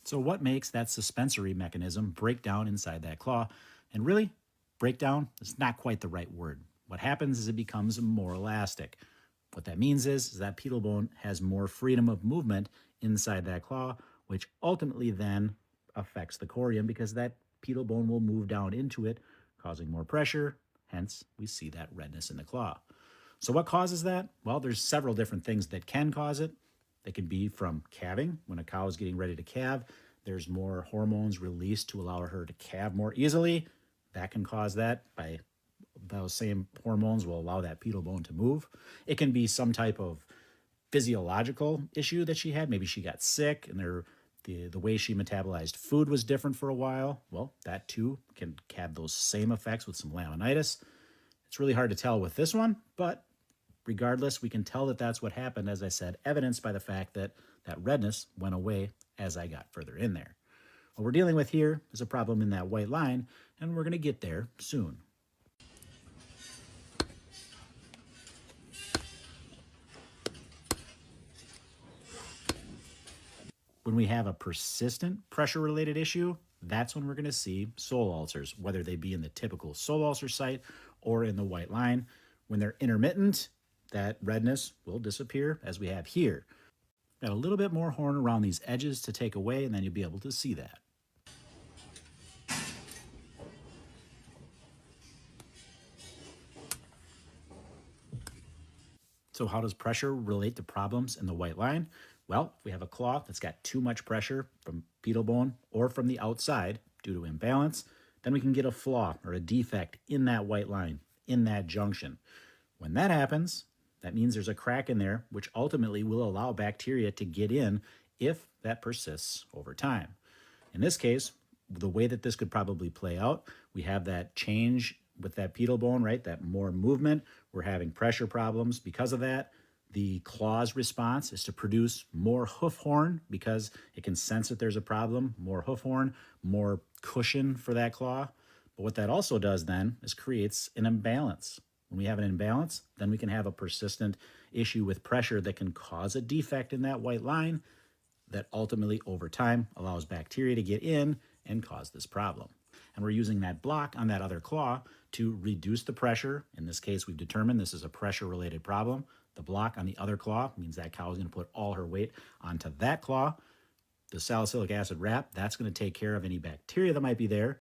So what makes that suspensory mechanism break down inside that claw? And really, breakdown is not quite the right word. What happens is it becomes more elastic. What that means is that pedal bone has more freedom of movement inside that claw, which ultimately then affects the corium because that pedal bone will move down into it, causing more pressure. Hence, we see that redness in the claw. So what causes that? Well, there's several different things that can cause it. They can be from calving. When a cow is getting ready to calve, there's more hormones released to allow her to calve more easily. That can cause that. By those same hormones will allow that pedal bone to move. It can be some type of physiological issue that she had. Maybe she got sick and the way she metabolized food was different for a while. Well, that too can have those same effects with some laminitis. It's really hard to tell with this one, but regardless, we can tell that that's what happened, as I said, evidenced by the fact that that redness went away as I got further in there. What we're dealing with here is a problem in that white line, and we're going to get there soon. When we have a persistent pressure-related issue, that's when we're going to see sole ulcers, whether they be in the typical sole ulcer site or in the white line. When they're intermittent, that redness will disappear, as we have here. Got a little bit more horn around these edges to take away, and then you'll be able to see that. So how does pressure relate to problems in the white line? Well, if we have a claw that's got too much pressure from pedal bone or from the outside due to imbalance, then we can get a flaw or a defect in that white line, in that junction. When that happens, that means there's a crack in there, which ultimately will allow bacteria to get in if that persists over time. In this case, the way that this could probably play out, we have that change with that pedal bone, right? That more movement. We're having pressure problems because of that. The claw's response is to produce more hoof horn because it can sense that there's a problem, more hoof horn, more cushion for that claw. But what that also does then is creates an imbalance. When we have an imbalance, then we can have a persistent issue with pressure that can cause a defect in that white line that ultimately over time allows bacteria to get in and cause this problem. And we're using that block on that other claw to reduce the pressure. In this case, we've determined this is a pressure-related problem. The block on the other claw means that cow is going to put all her weight onto that claw. The salicylic acid wrap, that's going to take care of any bacteria that might be there.